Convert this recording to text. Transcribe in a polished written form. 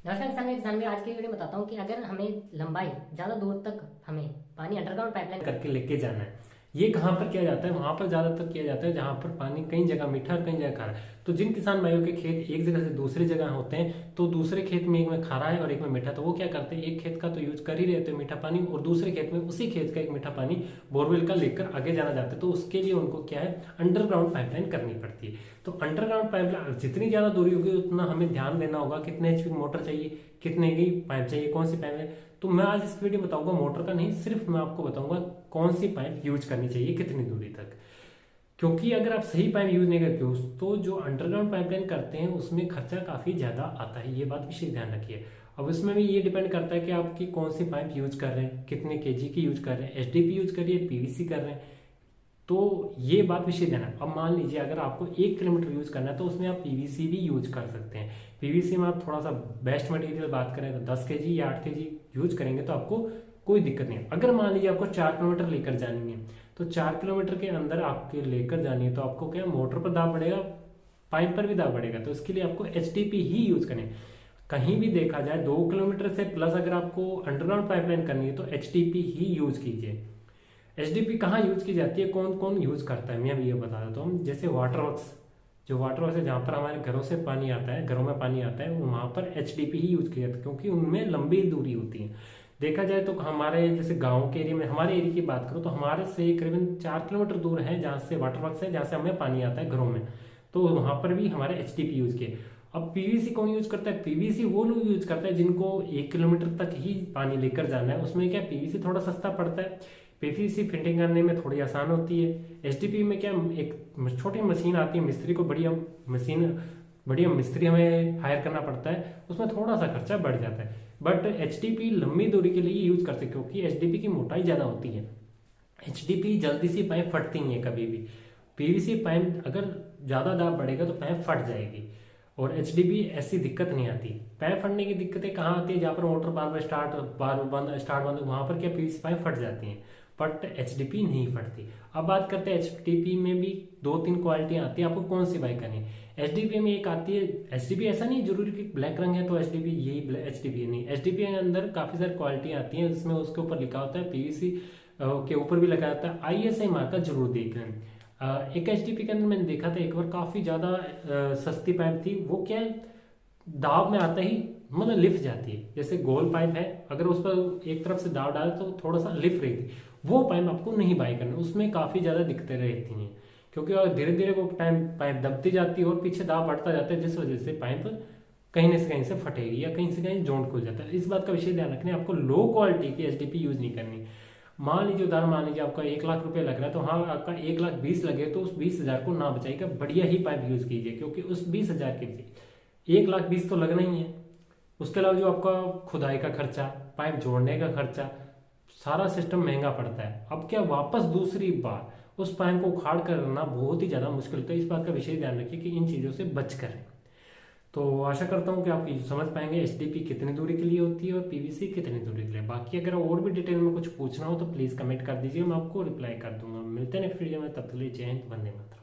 नमस्कार किसान में आज की वीडियो में बताता हूँ कि अगर हमें लंबाई ज़्यादा दूर तक हमें पानी अंडरग्राउंड पाइपलाइन करके लेके जाना है। ये कहाँ पर किया जाता है? वहां पर ज्यादातर किया जाता है जहां पर पानी कई जगह मीठा और कई जगह खारा है। तो जिन किसान भाइयों के खेत एक जगह से दूसरी जगह होते हैं, तो दूसरे खेत में एक में खारा है और एक में मीठा, तो वो क्या करते हैं, एक खेत का तो यूज कर ही रहते हैं मीठा पानी, और दूसरे खेत में उसी खेत का एक मीठा पानी बोरवेल का लेकर आगे जाना जाता है। तो उसके लिए उनको क्या है, अंडरग्राउंड पाइपलाइन करनी पड़ती है। तो अंडरग्राउंड पाइपलाइन जितनी ज्यादा दूरी होगी उतना हमें ध्यान देना होगा कितने एचपी मोटर चाहिए, कितने की पाइप चाहिए, कौन सी पाइप है। तो मैं आज इस वीडियो में बताऊंगा मोटर का नहीं, सिर्फ मैं आपको बताऊंगा कौन सी पाइप यूज करनी चाहिए कितनी दूरी तक। क्योंकि अगर आप सही पाइप यूज नहीं करते तो जो अंडरग्राउंड पाइपलाइन करते हैं उसमें खर्चा काफी ज्यादा आता है, ये बात विशेष ध्यान रखिए। अब इसमें भी ये डिपेंड करता है कि आपकी कौन सी पाइप यूज कर रहे हैं, कितने केजी की यूज कर रहे हैं, एचडीपी यूज कर रही है, पीवीसी कर रहे हैं, तो ये बात विशेष ध्यान है। अब मान लीजिए अगर आपको 1 किलोमीटर यूज करना है तो उसमें आप पीवीसी भी यूज कर सकते हैं। पीवीसी में आप थोड़ा सा बेस्ट मटेरियल बात करें तो 10 केजी या 8 केजी यूज करेंगे तो आपको कोई दिक्कत नहीं है। अगर मान लीजिए आपको 4 किलोमीटर लेकर जानी है, तो 4 किलोमीटर के अंदर आपके लेकर जानी है, तो आपको क्या मोटर पर दाब पड़ेगा, पाइप पर भी दाब पड़ेगा, तो इसके लिए आपको एचडीपी ही यूज करें। कहीं भी देखा जाए 2 किलोमीटर से प्लस अगर आपको अंडरग्राउंड पाइपलाइन करनी है तो एचडीपी ही यूज कीजिए। एचडीपी कहाँ यूज की जाती है, कौन कौन यूज करता है, मैं भी ये बता देता हूँ। जैसे वाटर वर्क्स, जो वाटर वर्क्स है जहाँ पर हमारे घरों से पानी आता है, घरों में पानी आता है, वहाँ पर एचडीपी ही यूज किया जाता है, क्योंकि उनमें लंबी दूरी होती है। देखा जाए तो हमारे जैसे गाँव के एरिया में, हमारे एरिया की बात करूँ तो हमारे से करीबन 4 किलोमीटर दूर है जहाँ से वाटर वर्क्स है, जहाँ से हमें पानी आता है घरों में, तो वहाँ पर भी हमारे एचडीपी यूज किए। अब पीवीसी कौन यूज करता है, पीवीसी वो लोग यूज करता है जिनको 1 किलोमीटर तक ही पानी लेकर जाना है। उसमें क्या पीवीसी थोड़ा सस्ता पड़ता है, पीवीसी फिटिंग करने में थोड़ी आसान होती है। एचडीपी में क्या एक छोटी मशीन आती है, मिस्त्री को बढ़िया मिस्त्री हमें हायर करना पड़ता है, उसमें थोड़ा सा खर्चा बढ़ जाता है। बट एचडीपी लंबी दूरी के लिए यूज करते हैं क्योंकि एचडीपी की मोटाई ज्यादा होती है। एचडीपी जल्दी से पाइप फटती नहीं है कभी भी। पीवीसी पाइप अगर ज्यादा दाब बढ़ेगा तो पाइप फट जाएगी, और एचडीपी ऐसी दिक्कत नहीं आती। पाइप फटने की दिक्कतें कहाँ आती है, जहाँ पर मोटर बार बंद स्टार्ट बंद, वहां पर क्या पीवीसी पाइप फट जाती हैं, बट एचडीपी नहीं फटती। अब बात करते हैं एचडीपी में भी 2-3 क्वालिटियां आती है, आपको कौन सी बाइक करनी है। एचडीपी में एक आती है, एचडीपी ऐसा नहीं जरूरी कि ब्लैक रंग है तो एचडीपी यही एचडीपी नहीं, एचडीपी के अंदर काफी सारी क्वालिटियां आती हैं, जिसमें उसके ऊपर लिखा होता है पीवीसी के ऊपर भी लगा होता है, आईएसआई मार्का जरूर देख लें। एक एचडीपी के अंदर मैंने देखा था एक बार, काफी ज्यादा सस्ती पाइप थी, वो क्या है, दाब में आता ही मतलब लिफ्ट जाती है। जैसे गोल पाइप है, अगर उस पर एक तरफ से दाब डाले तो थोड़ा सा लिफ्ट रहेगी, वो पाइप आपको नहीं बाई करना, उसमें काफी ज्यादा दिक्कतें रहती हैं, क्योंकि धीरे धीरे वो टाइम पाइप दबती जाती है और पीछे दाब बढ़ता जाता है, जिस वजह से पाइप कहीं न से कहीं से फटेगी या कहीं से कहीं जोंट खुल जाता है। इस बात का विशेष ध्यान रखना है, आपको लो क्वालिटी की एचडीपी यूज नहीं करनी। मान लीजिए उदाहरण, मान लीजिए आपका 1 लाख रुपए लग रहा है, तो हाँ आपका 1,20,000 लगे तो उस 20,000 को ना बचाइएगा, बढ़िया ही पाइप यूज कीजिए, क्योंकि उस 20,000 के पीछे 1,20,000 तो लगना ही है। उसके अलावा जो आपका खुदाई का खर्चा, पाइप जोड़ने का खर्चा, सारा सिस्टम महंगा पड़ता है। अब क्या वापस दूसरी बार उस पाइप को उखाड़ कर करना बहुत ही ज्यादा मुश्किल होता है। इस बात का विशेष ध्यान रखिए कि इन चीजों से बच करें। तो आशा करता हूँ कि आप समझ पाएंगे एचडीपी कितनी दूरी के लिए होती है और पीवीसी कितनी दूरी के लिए। बाकी अगर और भी डिटेल में कुछ पूछना हो तो प्लीज कमेंट कर दीजिए, मैं आपको रिप्लाई कर दूंगा। मिलते हैं नेक्स्ट वीडियो में, तब तक के लिए जय हिंद, वंदे मातरम।